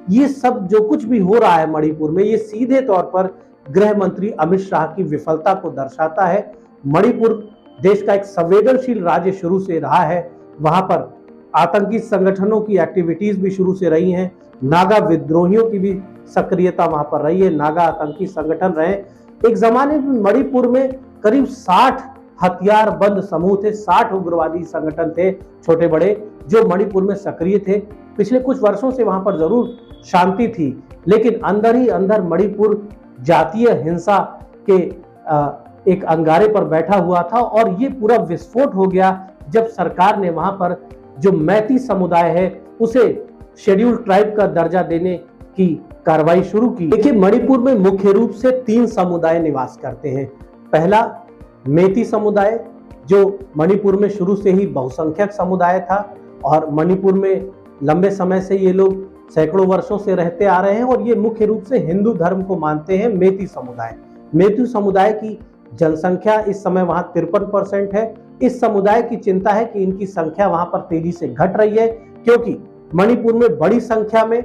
ये सब जो कुछ भी हो रहा है मणिपुर में, ये सीधे तौर पर गृह मंत्री अमित शाह की विफलता को दर्शाता है। मणिपुर देश का एक संवेदनशील राज्य शुरू से रहा है, वहां पर आतंकी संगठनों की एक्टिविटीज भी शुरू से रही हैं, नागा विद्रोहियों की भी सक्रियता वहां पर रही है, नागा आतंकी संगठन रहे। एक जमाने में मणिपुर में करीब 60 हथियारबंद समूह थे, 60 उग्रवादी संगठन थे छोटे बड़े, जो मणिपुर में सक्रिय थे। पिछले कुछ वर्षों से वहां पर जरूर शांति थी, लेकिन अंदर ही अंदर मणिपुर जातीय हिंसा के एक अंगारे पर बैठा हुआ था, और ये पूरा विस्फोट हो गया जब सरकार ने वहां पर जो मैती समुदाय है उसे शेड्यूल्ड ट्राइब का दर्जा देने की कार्रवाई शुरू की। देखिए, मणिपुर में मुख्य रूप से 3 समुदाय निवास करते हैं। पहला मैती समुदाय, जो मणिपुर में शुरू से ही बहुसंख्यक समुदाय था, और मणिपुर में लंबे समय से ये लोग सैकड़ों वर्षों से रहते आ रहे हैं, और ये मुख्य रूप से हिंदू धर्म को मानते हैं। मैती समुदाय, मैती समुदाय की जनसंख्या इस समय वहां 53% है। इस समुदाय की चिंता है कि इनकी संख्या वहां पर तेजी से घट रही है, क्योंकि मणिपुर में बड़ी संख्या में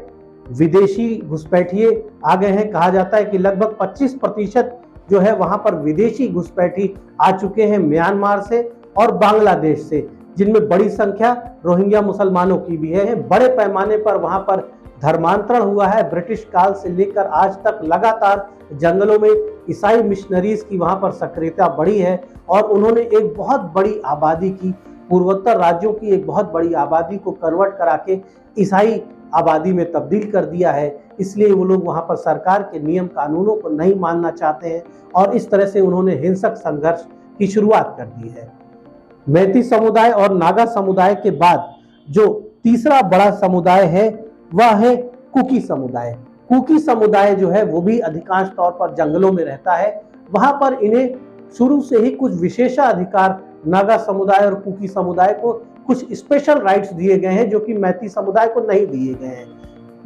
विदेशी घुसपैठिए आ गए हैं। कहा जाता है कि लगभग 25% जो है वहां पर विदेशी घुसपैठी आ चुके हैं म्यांमार से और बांग्लादेश से, जिनमें बड़ी संख्या रोहिंग्या मुसलमानों की भी है। बड़े पैमाने पर वहां पर धर्मांतरण हुआ है। ब्रिटिश काल से लेकर आज तक लगातार जंगलों में ईसाई मिशनरीज की वहां पर सक्रियता बढ़ी है, और उन्होंने एक बहुत बड़ी आबादी की, पूर्वोत्तर राज्यों की एक बहुत बड़ी आबादी को कन्वर्ट करा के ईसाई आबादी में तब्दील कर दिया है। इसलिए वो लोग वहां पर सरकार के नियम कानूनों को नहीं मानना चाहते हैं, और इस तरह से उन्होंने हिंसक संघर्ष की शुरुआत कर दी है। मैती समुदाय और नागा समुदाय के बाद जो तीसरा बड़ा समुदाय है वह है कुकी समुदाय। कुकी समुदाय जो है वो भी अधिकांश तौर पर जंगलों में रहता है। वहां पर इन्हें शुरू से ही कुछ विशेषाधिकार, नागा समुदाय और कुकी समुदाय को कुछ स्पेशल राइट्स दिए गए हैं, जो कि मैती समुदाय को नहीं दिए गए हैं।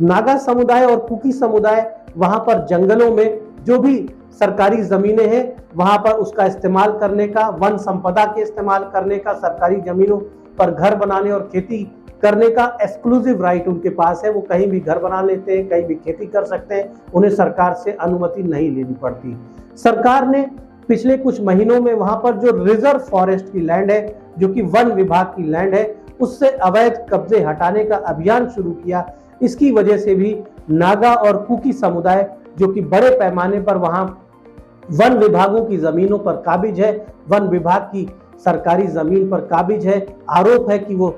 नागा समुदाय और कुकी समुदाय वहां पर जंगलों में जो भी सरकारी जमीनें हैं वहां पर उसका इस्तेमाल करने का, वन संपदा के इस्तेमाल करने का, सरकारी जमीनों पर घर बनाने और खेती करने का एक्सक्लूसिव राइट उनके पास है। वो कहीं भी घर बना लेते हैं, कहीं भी खेती कर सकते हैं, उन्हें सरकार से अनुमति नहीं लेनी पड़ती। सरकार ने पिछले कुछ महीनों में वहां पर जो रिजर्व फॉरेस्ट की लैंड है, जो कि वन विभाग की लैंड है, उससे अवैध कब्जे हटाने का अभियान शुरू किया। इसकी वजह से भी नागा और कुकी समुदाय, जो कि बड़े पैमाने पर वहां वन विभागों की जमीनों पर काबिज है, वन विभाग की सरकारी जमीन पर काबिज है। आरोप है कि वो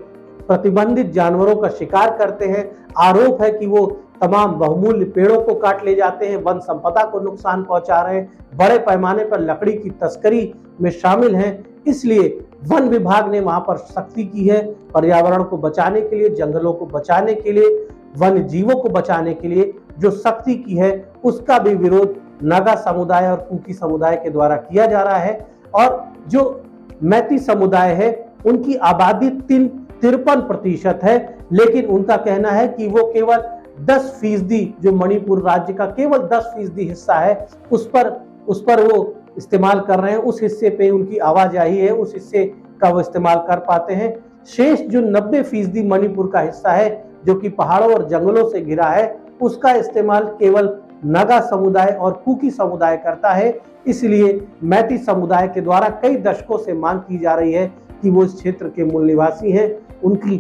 प्रतिबंधित जानवरों का शिकार करते हैं, आरोप है कि वो तमाम बहुमूल्य पेड़ों को काट ले जाते हैं, वन संपदा को नुकसान पहुंचा रहे हैं, बड़े पैमाने पर लकड़ी की तस्करी में शामिल हैं। इसलिए वन विभाग ने वहां पर सख्ती की है, पर्यावरण को बचाने के लिए, जंगलों को बचाने के लिए, वन जीवों को बचाने के लिए जो सख्ती की है, उसका भी विरोध नागा समुदाय और कुकी समुदाय के द्वारा किया जा रहा है। और जो मैती समुदाय है उनकी आबादी 53% है, लेकिन उनका कहना है कि वो केवल 10% जो मणिपुर राज्य का केवल 10% हिस्सा है उस पर वो इस्तेमाल कर रहे हैं। उस हिस्से पे उनकी आवाजाही है, उस हिस्से का वो इस्तेमाल कर पाते हैं। शेष जो 90% मणिपुर का हिस्सा है, जो कि पहाड़ों और जंगलों से घिरा है, उसका इस्तेमाल केवल नागा समुदाय और कुकी समुदाय करता है। इसलिए मैती समुदाय के द्वारा कई दशकों से मांग की जा रही है कि वो इस क्षेत्र के मूल निवासी हैं, उनकी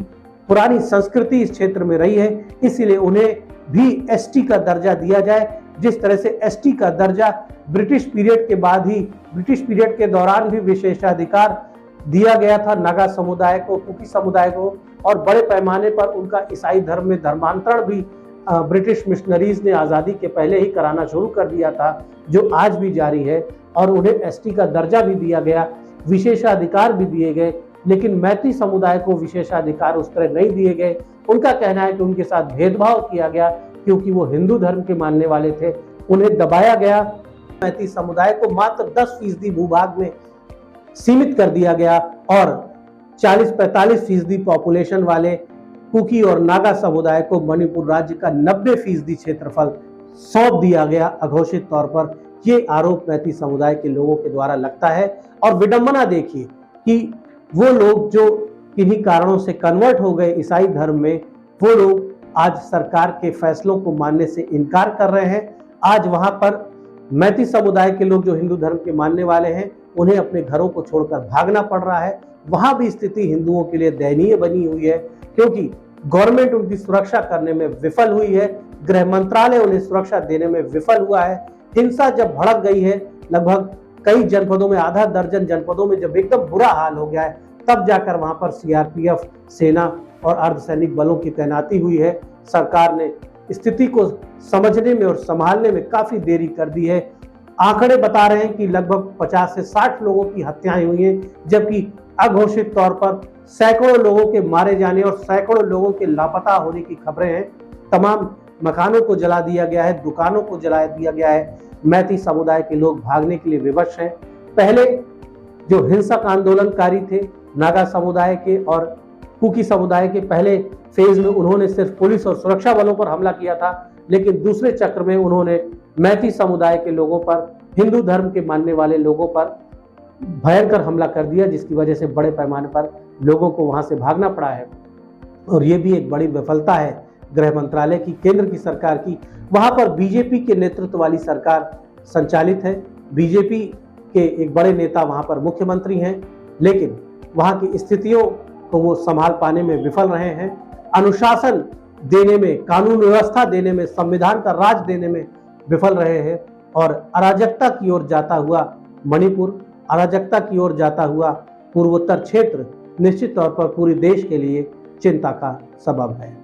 पुरानी संस्कृति इस क्षेत्र में रही है, इसलिए उन्हें भी एसटी का दर्जा दिया जाए। जिस तरह से एसटी का दर्जा ब्रिटिश पीरियड के बाद ही, ब्रिटिश पीरियड के दौरान भी विशेषाधिकार दिया गया था नागा समुदाय को, कुकी समुदाय को, और बड़े पैमाने पर उनका ईसाई धर्म में धर्मांतरण भी ब्रिटिश मिशनरीज ने आज़ादी के पहले ही कराना शुरू कर दिया था, जो आज भी जारी है। और उन्हें एसटी का दर्जा भी दिया गया, विशेषाधिकार भी दिए गए, लेकिन मैती समुदाय को विशेषाधिकार उस तरह नहीं दिए गए। उनका कहना है कि उनके साथ भेदभाव किया गया क्योंकि वो हिंदू धर्म के मानने वाले थे, उन्हें दबाया गया। मैती समुदाय को मात्र 10% भूभाग में सीमित कर दिया गया और 40-45% पॉपुलेशन वाले कुकी और नागा समुदाय को मणिपुर राज्य का 90% क्षेत्रफल सौंप दिया गया अघोषित तौर पर। ये आरोप मैती समुदाय के लोगों के द्वारा लगता है। और विडंबना देखिए कि वो लोग जो किन्हीं कारणों से कन्वर्ट हो गए ईसाई धर्म में, वो लोग आज सरकार के फैसलों को मानने से इनकार कर रहे हैं। आज वहां पर मैती समुदाय के लोग जो हिंदू धर्म के मानने वाले हैं, उन्हें अपने घरों को छोड़कर भागना पड़ रहा है। वहां भी स्थिति हिंदुओं के लिए दयनीय बनी हुई है, क्योंकि गवर्नमेंट उनकी सुरक्षा करने में विफल हुई है, गृह मंत्रालय उन्हें सुरक्षा देने में विफल हुआ है। हिंसा जब भड़क गई है, लगभग कई जनपदों में, आधा दर्जन जनपदों में जब एकदम बुरा हाल हो गया है, तब जाकर वहां पर सीआरपीएफ, सेना और अर्धसैनिक बलों की तैनाती हुई है। सरकार ने स्थिति को समझने में और संभालने में काफी देरी कर दी है। आंकड़े बता रहे हैं कि लगभग 50 से 60 लोगों की हत्याएं हुई हैं, जबकि अघोषित तौर पर सैकड़ों लोगों के मारे जाने और सैकड़ों लोगों के लापता होने की खबरें हैं। तमाम मकानों को जला दिया गया है, दुकानों को जला दिया गया है। मैती समुदाय के लोग भागने के लिए विवश हैं। पहले जो हिंसक आंदोलनकारी थे, नागा समुदाय के और कुकी समुदाय के, पहले फेज में उन्होंने सिर्फ पुलिस और सुरक्षा बलों पर हमला किया था, लेकिन दूसरे चक्र में उन्होंने मैती समुदाय के लोगों पर, हिंदू धर्म के मानने वाले लोगों पर भयंकर हमला कर दिया, जिसकी वजह से बड़े पैमाने पर लोगों को वहां से भागना पड़ा है। और ये भी एक बड़ी विफलता है गृह मंत्रालय की, केंद्र की सरकार की। वहां पर बीजेपी के नेतृत्व वाली सरकार संचालित है, बीजेपी के एक बड़े नेता वहां पर मुख्यमंत्री हैं, लेकिन वहां की स्थितियों को वो संभाल पाने में विफल रहे हैं। अनुशासन देने में, कानून व्यवस्था देने में, संविधान का राज देने में विफल रहे हैं। और अराजकता की ओर जाता हुआ मणिपुर, अराजकता की ओर जाता हुआ पूर्वोत्तर क्षेत्र निश्चित तौर पर पूरे देश के लिए चिंता का सबब है।